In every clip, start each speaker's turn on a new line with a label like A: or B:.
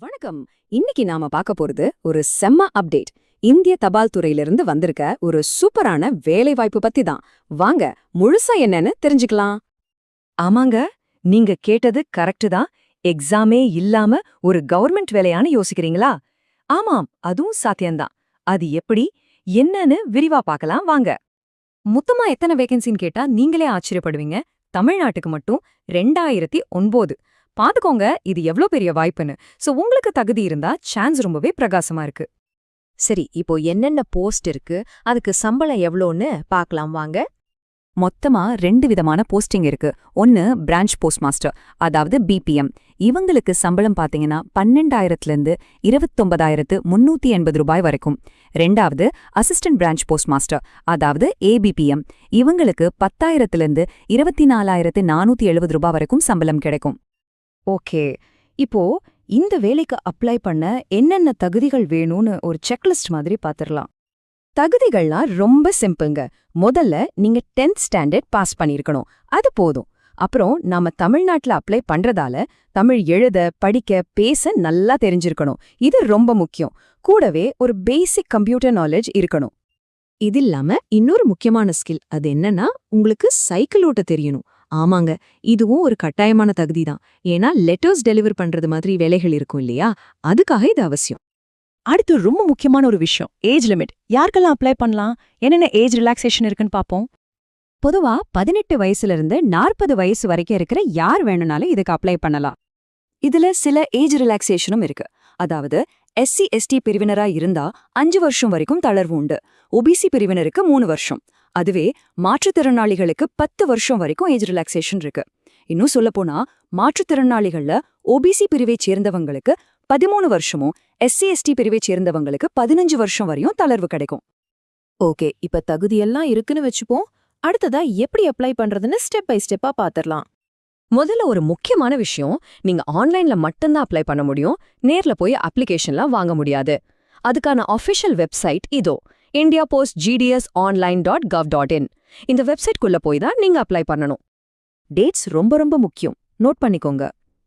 A: வணக்கம். இன்னைக்கு நாம பார்க்க போறது ஒரு செம்ம அப்டேட். இந்திய தபால் துறையிலிருந்து வந்திருக்க ஒரு சூப்பரான வேலைவாய்ப்பு பத்தி தான். வாங்க முழுசா என்னன்னு தெரிஞ்சுக்கலாம்.
B: ஆமாங்க, நீங்க கேட்டது கரெக்ட் தான். எக்ஸாமே இல்லாம ஒரு கவர்மெண்ட் வேலையான்னு யோசிக்கிறீங்களா? ஆமாம், அதுவும் சாத்தியம்தான். அது எப்படி என்னன்னு விரிவா பார்க்கலாம் வாங்க. மொத்தமா எத்தனை வேகன்சின்னு கேட்டா நீங்களே ஆச்சரியப்படுவீங்க. தமிழ்நாட்டுக்கு மட்டும் 2009. பாத்துக்கோங்க, இது எவ்ளோ பெரிய வாய்ப்புன்னு. சோ உங்களுக்கு தகுதி இருந்தா சான்ஸ் ரொம்பவே பிரகாசமா இருக்கு.
A: சரி, இப்போ என்னென்ன போஸ்ட் இருக்கு, அதுக்கு சம்பளம் எவ்வளோன்னு பார்க்கலாம் வாங்க.
B: மொத்தமா 2 விதமான போஸ்டிங் இருக்கு. ஒன்னு பிரான்ச் போஸ்ட் மாஸ்டர், அதாவது பிபிஎம். இவங்களுக்கு சம்பளம் பாத்தீங்கன்னா 12,000லிருந்து 29,380 ரூபாய் வரைக்கும். ரெண்டாவது அசிஸ்டன்ட் பிரான்ச் போஸ்ட் மாஸ்டர், அதாவது ஏபிபிஎம். இவங்களுக்கு 10,000லிருந்து 24,470 ரூபாய் வரைக்கும் சம்பளம் கிடைக்கும்.
A: ஓகே, இப்போ இந்த வேலைக்கு அப்ளை பண்ண என்னென்ன தகுதிகள் வேணும்னு ஒரு செக்லிஸ்ட் மாதிரி பாத்துரலாம். தகுதிகள்லாம் ரொம்ப சிம்பிள்ங்க. முதல்ல நீங்க 10th ஸ்டாண்டர்ட் பாஸ் பண்ணிருக்கணும், அது போதும். அப்புறம் நாம தமிழ்நாட்டுல அப்ளை பண்றதால தமிழ் எழுத, படிக்க, பேச நல்லா தெரிஞ்சிருக்கணும். இது ரொம்ப முக்கியம். கூடவே ஒரு பேசிக் கம்ப்யூட்டர் நாலேஜ் இருக்கணும். இது இல்லாம இன்னொரு முக்கியமான ஸ்கில், அது என்னன்னா உங்களுக்கு சைக்கிள் ஓட்ட தெரியணும். ஆமாங்க, இதுவும் ஒரு கட்டாயமான தகுதி தான். ஏன்னா லெட்டர்ஸ் டெலிவர் பண்றது மாதிரி வேலைகள் இருக்கும் இல்லையா, அதுக்காக இது அவசியம்.
B: அடுத்து ரொம்ப முக்கியமான ஒரு விஷயம், ஏஜ் லிமிட். யாருக்கெல்லாம் அப்ளை பண்ணலாம், என்னென்ன ஏஜ் ரிலாக்ஸேஷன் இருக்குன்னு பாப்போம்.
A: பொதுவா 18 வயசுல இருந்து 40 வயசு வரைக்கும் இருக்கிற யார் வேணும்னாலும் இதுக்கு அப்ளை பண்ணலாம். இதுல சில ஏஜ் ரிலாக்ஸேஷனும் இருக்கு. அதாவது SC/ST பிரிவினரா இருந்தா 5 வருஷம் வரைக்கும் தளர்வு உண்டு. OBC பிரிவினருக்கு 3 வருஷம். அதுவே மாற்றுத்திறனாளிகளுக்கு 10 வருஷம் வரைக்கும் ஏஜ் ரிலாக்ஸேஷன் இருக்கு. இன்னும் சொல்லப்போனா மாற்றுத்திறனாளிகள்ல OBC பிரிவை சேர்ந்தவங்களுக்கு 13 வருஷமும், SC/ST பிரிவை சேர்ந்தவங்களுக்கு 15 வருஷம் வரையும் தளர்வு கிடைக்கும். ஓகே, இப்ப தகுதியெல்லாம் இருக்குன்னு வச்சுப்போம். அடுத்ததா எப்படி அப்ளை பண்றதுன்னு ஸ்டெப் பை ஸ்டெப்பா பாத்துரலாம். முதல்ல ஒரு முக்கியமான விஷயம், நீங்க ஆன்லைன்ல மட்டும்தான் அப்ளை பண்ண முடியும். நேர்ல போய் அப்ளிகேஷன்லாம் வாங்க முடியாது. அதுக்கான ஆஃபிஷியல் வெப்சைட் இதோ, indiapostgdsonline.gov.in. இந்த வெப்சைட்குள்ள போய் தான் நீங்க அப்ளை பண்ணணும். டேட்ஸ் ரொம்ப ரொம்ப முக்கியம், நோட் பண்ணிக்கோங்க.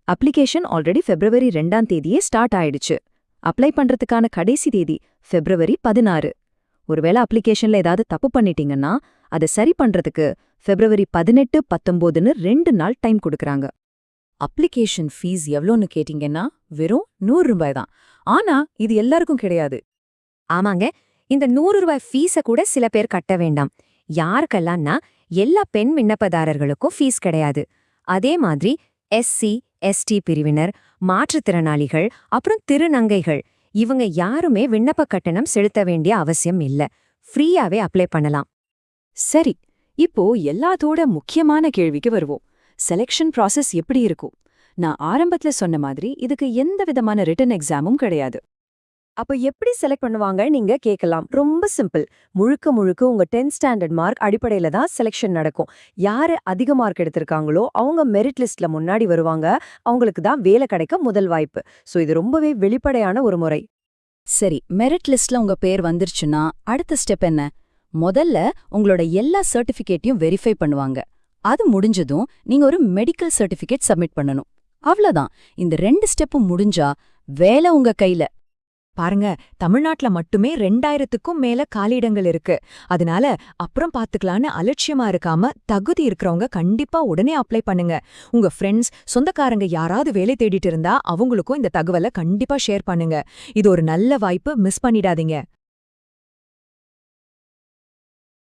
A: அப்ளிகேஷன் ஆல்ரெடி February 2ஆம் தேதியே ஸ்டார்ட் ஆயிடுச்சு. அப்ளை பண்றதுக்கான கடைசி தேதி February 16. ஒருவேளை அப்ளிகேஷன்ல ஏதாவது தப்பு பண்ணிட்டீங்கன்னா அதை சரி பண்றதுக்கு February 18, 19ன்னு 2 நாள் டைம் கொடுக்கறாங்க. அப்ளிகேஷன் ஃபீஸ் எவ்வளோன்னு கேட்டீங்கன்னா வெறும் 100 ரூபாய் தான். ஆனா இது எல்லாருக்கும் கிடையாது. ஆமாங்க, இந்த 100 ரூபாய் ஃபீஸை கூட சில பேர் கட்ட வேண்டாம். யாருக்கெல்லாம்னா எல்லா பெண் விண்ணப்பதாரர்களுக்கும் ஃபீஸ் கிடையாது. அதே மாதிரி SC/ST பிரிவினர், மாற்றுத்திறனாளிகள், அப்புறம் திருநங்கைகள், இவங்க யாருமே விண்ணப்ப கட்டணம் செலுத்த வேண்டிய அவசியம் இல்ல. ஃப்ரீயாவே அப்ளை பண்ணலாம். சரி, இப்போ எல்லாத்தோட முக்கியமான கேள்விக்கு வருவோம். செலெக்ஷன் ப்ராசஸ் எப்படி இருக்கும்? நான் ஆரம்பத்துல சொன்ன மாதிரி இதுக்கு எந்த விதமான ரிட்டன் எக்ஸாமும் கிடையாது. அப்ப எப்படி செலக்ட் பண்ணுவாங்க நீங்க கேட்கலாம். ரொம்ப சிம்பிள். முழுக்க முழுக்க உங்க 10th ஸ்டாண்டர்ட் மார்க் அடிப்படையில தான் செலெக்ஷன் நடக்கும். யாரு அதிக மார்க் எடுத்திருக்காங்களோ அவங்க மெரிட் லிஸ்ட்ல முன்னாடி வருவாங்க. அவங்களுக்கு தான் வேலை கிடைக்க முதல் வாய்ப்பு. சோ இது ரொம்பவே வெளிப்படையான ஒரு முறை. சரி, மெரிட் லிஸ்ட்ல உங்க பேர் வந்துருச்சுன்னா அடுத்த ஸ்டெப் என்ன? முதல்ல உங்களோட எல்லா சர்டிஃபிகேட்டையும் வெரிஃபை பண்ணுவாங்க. அது முடிஞ்சதும் நீங்க ஒரு மெடிக்கல் சர்டிஃபிகேட் சப்மிட் பண்ணணும். அவ்வளவுதான். இந்த 2 ஸ்டெப்பும் முடிஞ்சா வேலை உங்க கையில. பாருங்க, தமிழ்நாட்டுல மட்டுமே 2000க்கும் மேல காலியிடங்கள் இருக்கு. அதனால அப்புறம் பாத்துக்கலான்னு அலட்சியமா இருக்காம தகுதி இருக்கிறவங்க கண்டிப்பா உடனே அப்ளை பண்ணுங்க. உங்க ஃப்ரெண்ட்ஸ், சொந்தக்காரங்க யாராவது வேலை தேடிட்டு இருந்தா அவங்களுக்கும் இந்த தகவலை கண்டிப்பா ஷேர் பண்ணுங்க. இது ஒரு நல்ல வாய்ப்பு, மிஸ் பண்ணிடாதீங்க.